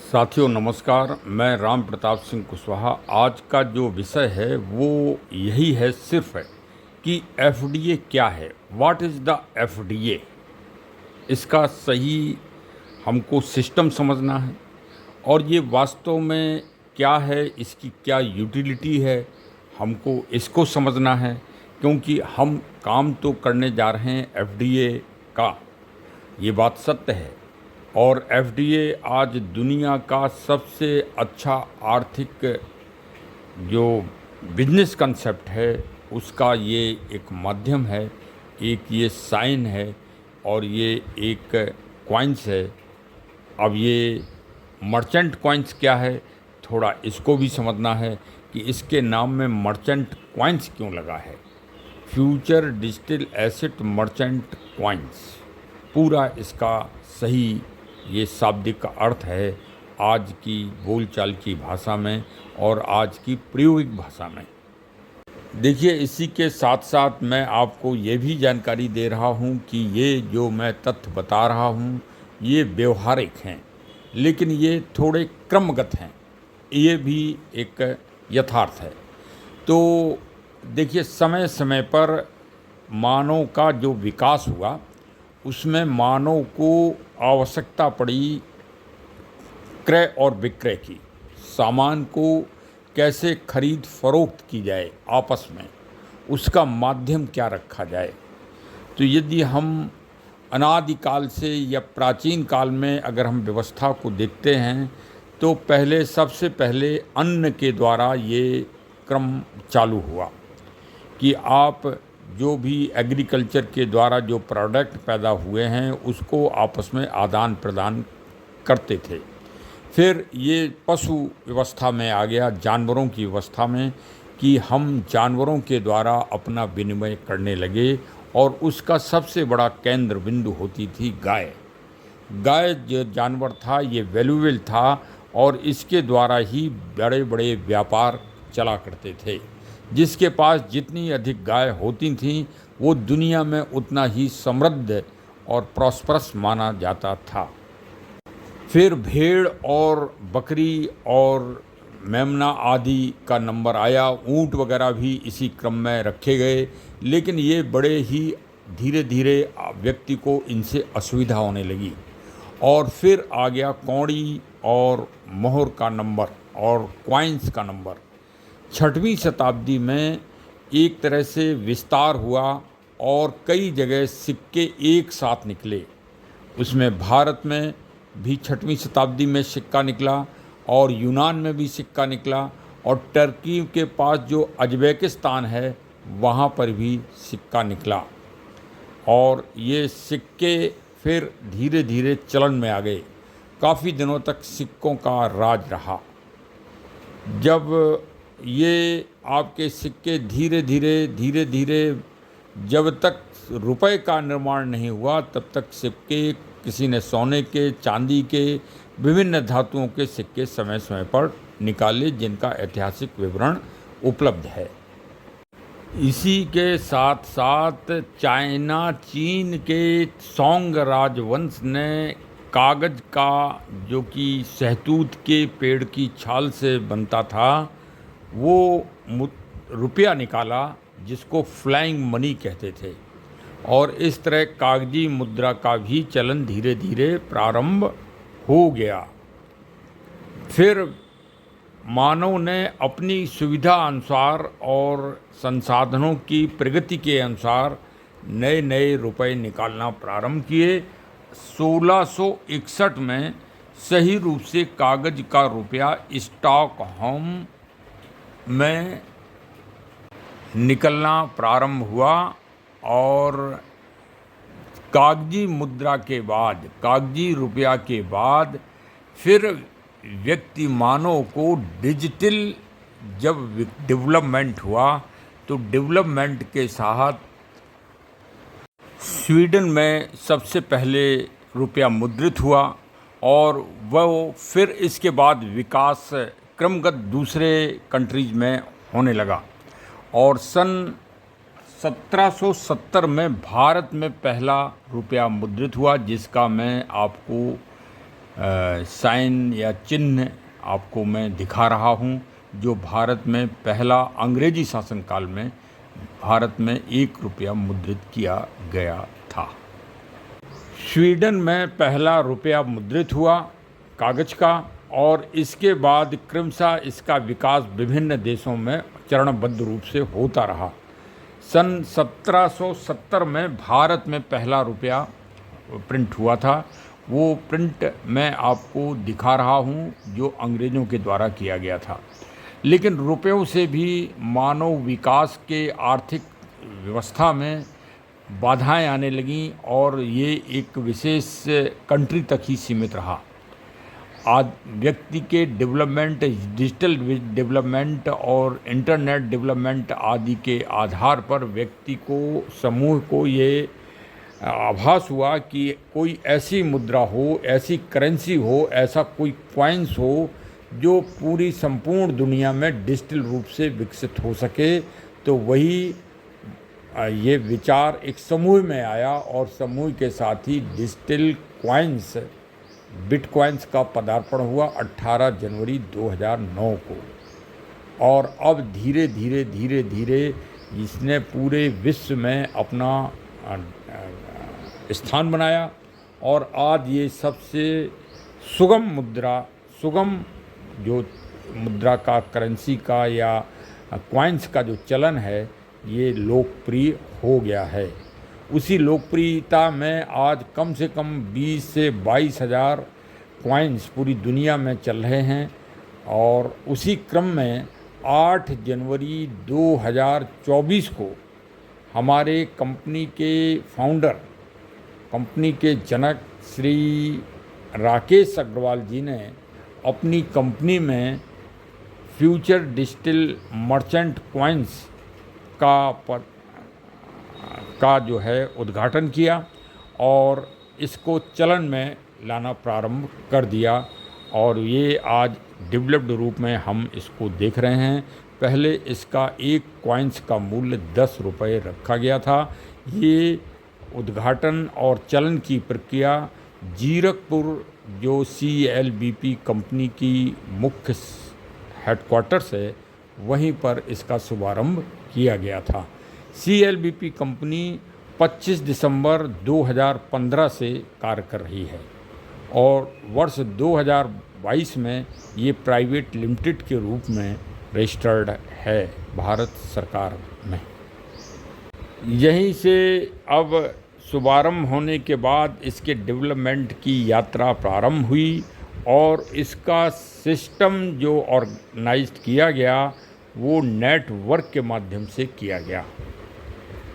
साथियों नमस्कार। मैं राम प्रताप सिंह कुशवाहा। आज का जो विषय है वो यही है सिर्फ है कि एफडीए क्या है, व्हाट इज़ द एफडीए। इसका सही हमको सिस्टम समझना है और ये वास्तव में क्या है, इसकी क्या यूटिलिटी है, हमको इसको समझना है। क्योंकि हम काम तो करने जा रहे हैं एफडीए का, ये बात सत्य है। और एफडीए आज दुनिया का सबसे अच्छा आर्थिक जो बिजनेस कंसेप्ट है उसका ये एक माध्यम है, एक ये साइन है और ये एक कॉइन्स है। अब ये मर्चेंट कॉइन्स क्या है, थोड़ा इसको भी समझना है कि इसके नाम में मर्चेंट कॉइन्स क्यों लगा है। Future digital asset merchant coins, पूरा इसका सही ये शाब्दिक अर्थ है आज की बोलचाल की भाषा में और आज की प्रायोगिक भाषा में। देखिए, इसी के साथ साथ मैं आपको ये भी जानकारी दे रहा हूँ कि ये जो मैं तथ्य बता रहा हूँ ये व्यवहारिक हैं, लेकिन ये थोड़े क्रमगत हैं, ये भी एक यथार्थ है। तो देखिए, समय समय पर मानव का जो विकास हुआ उसमें मानव को आवश्यकता पड़ी क्रय और विक्रय की। सामान को कैसे खरीद फरोख्त की जाए आपस में, उसका माध्यम क्या रखा जाए। तो यदि हम अनादिकाल से या प्राचीन काल में अगर हम व्यवस्था को देखते हैं तो सबसे पहले अन्न के द्वारा ये क्रम चालू हुआ कि आप जो भी एग्रीकल्चर के द्वारा जो प्रोडक्ट पैदा हुए हैं उसको आपस में आदान प्रदान करते थे। फिर ये पशु व्यवस्था में आ गया, जानवरों की व्यवस्था में, कि हम जानवरों के द्वारा अपना विनिमय करने लगे और उसका सबसे बड़ा केंद्र बिंदु होती थी गाय। गाय जो जानवर था ये वैल्यूएबल था और इसके द्वारा ही बड़े बड़े व्यापार चला करते थे। जिसके पास जितनी अधिक गाय होती थीं वो दुनिया में उतना ही समृद्ध और प्रॉस्परस माना जाता था। फिर भेड़ और बकरी और मेमना आदि का नंबर आया, ऊंट वगैरह भी इसी क्रम में रखे गए, लेकिन ये बड़े ही धीरे धीरे व्यक्ति को इनसे असुविधा होने लगी। और फिर आ गया कौड़ी और मोहर का नंबर और क्वाइंस का नंबर। 6वीं शताब्दी में एक तरह से विस्तार हुआ और कई जगह सिक्के एक साथ निकले। उसमें भारत में भी 6वीं शताब्दी में सिक्का निकला और यूनान में भी सिक्का निकला और टर्की के पास जो उज़्बेकिस्तान है वहाँ पर भी सिक्का निकला। और ये सिक्के फिर धीरे धीरे चलन में आ गए। काफ़ी दिनों तक सिक्कों का राज रहा। जब ये आपके सिक्के धीरे धीरे जब तक रुपए का निर्माण नहीं हुआ तब तक सिक्के किसी ने सोने के, चांदी के, विभिन्न धातुओं के सिक्के समय समय पर निकाले जिनका ऐतिहासिक विवरण उपलब्ध है। इसी के साथ साथ चीन के सोंग राजवंश ने कागज़ का, जो कि शहतूत के पेड़ की छाल से बनता था, वो रुपया निकाला जिसको फ्लाइंग मनी कहते थे। और इस तरह कागजी मुद्रा का भी चलन धीरे धीरे प्रारंभ हो गया। फिर मानव ने अपनी सुविधा अनुसार और संसाधनों की प्रगति के अनुसार नए नए रुपए निकालना प्रारंभ किए। 1661 में सही रूप से कागज का रुपया स्टॉकहोम में निकलना प्रारंभ हुआ और कागजी मुद्रा के बाद, कागजी रुपया के बाद फिर व्यक्ति मानव को डिजिटल जब डेवलपमेंट हुआ तो डेवलपमेंट के साथ स्वीडन में सबसे पहले रुपया मुद्रित हुआ और वह फिर इसके बाद विकास क्रमगत दूसरे कंट्रीज में होने लगा। और सन 1770 में भारत में पहला रुपया मुद्रित हुआ जिसका मैं आपको साइन या चिन्ह आपको मैं दिखा रहा हूँ, जो भारत में पहला अंग्रेजी शासनकाल में भारत में 1 रुपया मुद्रित किया गया था। स्वीडन में पहला रुपया मुद्रित हुआ कागज का, और इसके बाद क्रमशः इसका विकास विभिन्न देशों में चरणबद्ध रूप से होता रहा। सन 1770 में भारत में पहला रुपया प्रिंट हुआ था। वो प्रिंट मैं आपको दिखा रहा हूँ जो अंग्रेज़ों के द्वारा किया गया था। लेकिन रुपयों से भी मानव विकास के आर्थिक व्यवस्था में बाधाएं आने लगीं और ये एक विशेष कंट्री तक ही सीमित रहा। आज व्यक्ति के डेवलपमेंट, डिजिटल डेवलपमेंट और इंटरनेट डेवलपमेंट आदि के आधार पर व्यक्ति को, समूह को ये आभास हुआ कि कोई ऐसी मुद्रा हो, ऐसी करेंसी हो, ऐसा कोई कॉइन्स हो जो पूरी संपूर्ण दुनिया में डिजिटल रूप से विकसित हो सके। तो वही ये विचार एक समूह में आया और समूह के साथ ही डिजिटल कॉइन्स, बिटकॉइन्स का पदार्पण हुआ 18 जनवरी 2009 को। और अब धीरे धीरे इसने पूरे विश्व में अपना स्थान बनाया और आज ये सबसे सुगम जो मुद्रा का, करेंसी का या कॉइन्स का जो चलन है, ये लोकप्रिय हो गया है। उसी लोकप्रियता में आज कम से कम 20 से 22 हज़ार कॉइन्स पूरी दुनिया में चल रहे हैं। और उसी क्रम में 8 जनवरी 2024 को हमारे कंपनी के फाउंडर, कंपनी के जनक श्री राकेश अग्रवाल जी ने अपनी कंपनी में फ्यूचर डिजिटल मर्चेंट कॉइन्स का जो है उद्घाटन किया और इसको चलन में लाना प्रारंभ कर दिया। और ये आज डेवलप्ड रूप में हम इसको देख रहे हैं। पहले इसका एक कॉइन्स का मूल्य 10 रुपये रखा गया था। ये उद्घाटन और चलन की प्रक्रिया जीरकपुर, जो CLBP कंपनी की मुख्य हेडक्वार्टर्स है, वहीं पर इसका शुभारंभ किया गया था। CLBP कंपनी 25 दिसंबर 2015 से कार्य कर रही है और वर्ष 2022 में ये प्राइवेट लिमिटेड के रूप में रजिस्टर्ड है भारत सरकार में। यहीं से अब शुभारंभ होने के बाद इसके डेवलपमेंट की यात्रा प्रारंभ हुई और इसका सिस्टम जो ऑर्गेनाइज्ड किया गया वो नेटवर्क के माध्यम से किया गया।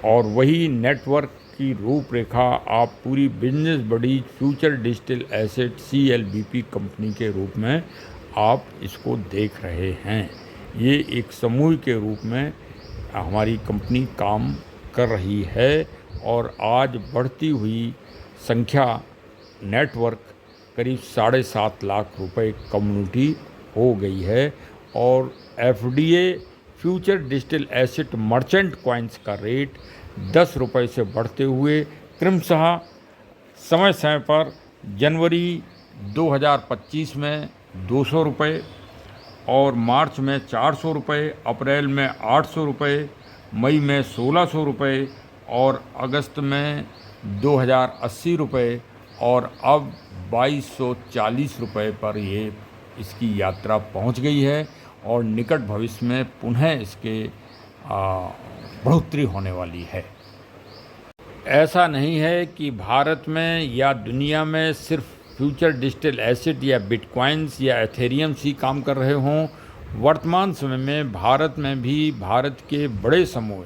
और वही नेटवर्क की रूपरेखा आप पूरी बिजनेस बड़ी future digital asset CLBP company के रूप में आप इसको देख रहे हैं। ये एक समूह के रूप में हमारी कंपनी काम कर रही है और आज बढ़ती हुई संख्या नेटवर्क करीब 7.5 लाख रुपए कम्युनिटी हो गई है। और FDA future digital asset merchant coins का रेट 10 रुपये से बढ़ते हुए क्रमशः समय समय पर जनवरी 2025 में 200 रुपये और मार्च में 400 रुपये, अप्रैल में 800 रुपये, मई में 1600 रुपये और अगस्त में 2080 रुपये और अब 2240 रुपये पर ये इसकी यात्रा पहुंच गई है और निकट भविष्य में पुनः इसके बढ़ोतरी होने वाली है। ऐसा नहीं है कि भारत में या दुनिया में सिर्फ फ्यूचर डिजिटल एसेट या बिटकॉइन्स या एथेरियम ही काम कर रहे हों। वर्तमान समय में भारत में भी भारत के बड़े समूह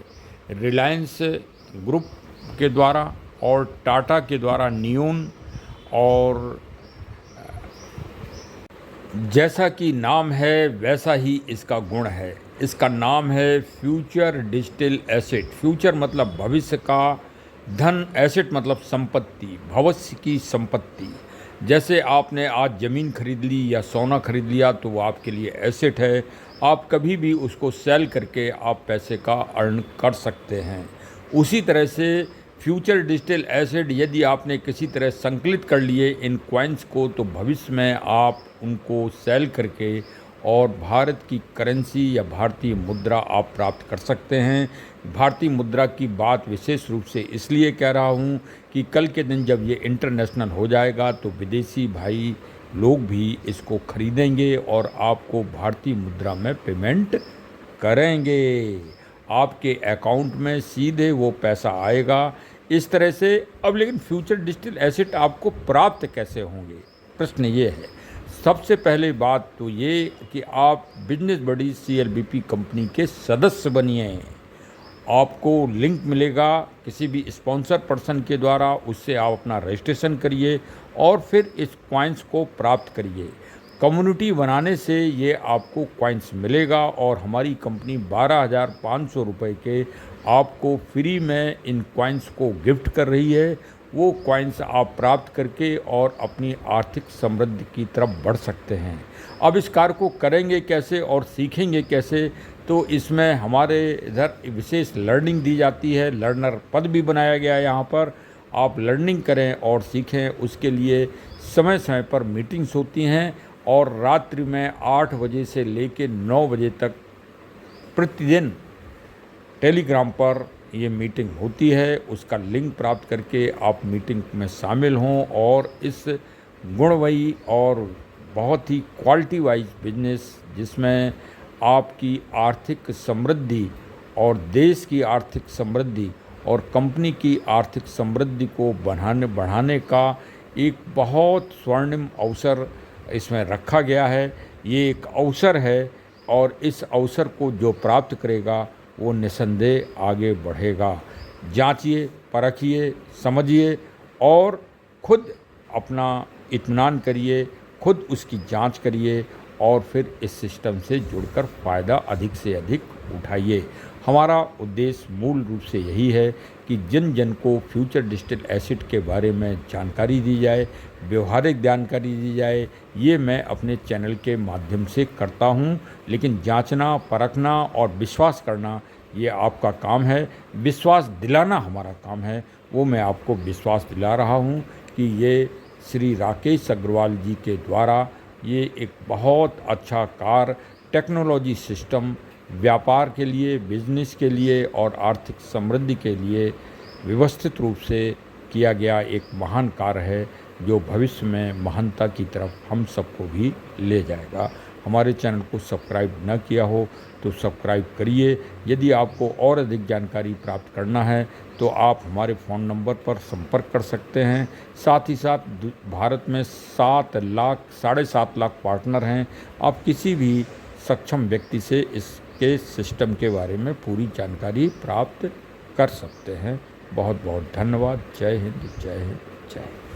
रिलायंस ग्रुप के द्वारा और टाटा के द्वारा नियोन, और जैसा कि नाम है वैसा ही इसका गुण है। इसका नाम है फ्यूचर डिजिटल एसेट। फ्यूचर मतलब भविष्य का, धन, एसेट मतलब संपत्ति, भविष्य की संपत्ति। जैसे आपने आज ज़मीन खरीद ली या सोना खरीद लिया तो वो आपके लिए एसेट है। आप कभी भी उसको सेल करके आप पैसे का अर्न कर सकते हैं। उसी तरह से फ्यूचर डिजिटल एसेट यदि आपने किसी तरह संकलित कर लिए इन कॉइन्स को, तो भविष्य में आप उनको सेल करके और भारत की करेंसी या भारतीय मुद्रा आप प्राप्त कर सकते हैं। भारतीय मुद्रा की बात विशेष रूप से इसलिए कह रहा हूँ कि कल के दिन जब ये इंटरनेशनल हो जाएगा तो विदेशी भाई लोग भी इसको खरीदेंगे और आपको भारतीय मुद्रा में पेमेंट करेंगे। आपके अकाउंट में सीधे वो पैसा आएगा। इस तरह से अब लेकिन फ्यूचर डिजिटल एसेट आपको प्राप्त कैसे होंगे, प्रश्न ये है। सबसे पहले बात तो ये कि आप बिजनेस बडी CLBP कंपनी के सदस्य बनिए। आपको लिंक मिलेगा किसी भी स्पॉन्सर पर्सन के द्वारा, उससे आप अपना रजिस्ट्रेशन करिए और फिर इस कॉइन्स को प्राप्त करिए। कम्युनिटी बनाने से ये आपको कॉइन्स मिलेगा और हमारी कंपनी 12,500 रुपये के आपको फ्री में इन कॉइन्स को गिफ्ट कर रही है। वो कॉइन्स आप प्राप्त करके और अपनी आर्थिक समृद्धि की तरफ बढ़ सकते हैं। अब इस कार्य को करेंगे कैसे और सीखेंगे कैसे, तो इसमें हमारे इधर विशेष लर्निंग दी जाती है। लर्नर पद भी बनाया गया है यहाँ पर। आप लर्निंग करें और सीखें, उसके लिए समय समय पर मीटिंग्स होती हैं और रात्रि में 8 बजे से लेकर 9 बजे तक प्रतिदिन टेलीग्राम पर ये मीटिंग होती है। उसका लिंक प्राप्त करके आप मीटिंग में शामिल हों और इस गुणमयी और बहुत ही क्वालिटी वाइज बिजनेस, जिसमें आपकी आर्थिक समृद्धि और देश की आर्थिक समृद्धि और कंपनी की आर्थिक समृद्धि को बढ़ाने का एक बहुत स्वर्णिम अवसर इसमें रखा गया है। ये एक अवसर है और इस अवसर को जो प्राप्त करेगा वो निसंदेह आगे बढ़ेगा। जांचिए, परखिए, समझिए और खुद अपना इत्मीनान करिए, खुद उसकी जांच करिए और फिर इस सिस्टम से जुड़कर फ़ायदा अधिक से अधिक उठाइए। हमारा उद्देश्य मूल रूप से यही है कि जन जन को फ्यूचर डिजिटल एसेट के बारे में जानकारी दी जाए, व्यवहारिक जानकारी दी जाए। ये मैं अपने चैनल के माध्यम से करता हूँ, लेकिन जांचना, परखना और विश्वास करना ये आपका काम है। विश्वास दिलाना हमारा काम है। वो मैं आपको विश्वास दिला रहा हूँ कि ये श्री राकेश अग्रवाल जी के द्वारा ये एक बहुत अच्छा कार्य टेक्नोलॉजी सिस्टम व्यापार के लिए, बिजनेस के लिए और आर्थिक समृद्धि के लिए व्यवस्थित रूप से किया गया एक महान कार्य है, जो भविष्य में महानता की तरफ हम सबको भी ले जाएगा। हमारे चैनल को सब्सक्राइब न किया हो तो सब्सक्राइब करिए। यदि आपको और अधिक जानकारी प्राप्त करना है तो आप हमारे फ़ोन नंबर पर संपर्क कर सकते हैं। साथ ही साथ भारत में 7,00,000 लाख पार्टनर हैं। आप किसी भी सक्षम व्यक्ति से इसके सिस्टम के बारे में पूरी जानकारी प्राप्त कर सकते हैं। बहुत बहुत धन्यवाद। जय हिंद, जय हिंद, जय हिंद।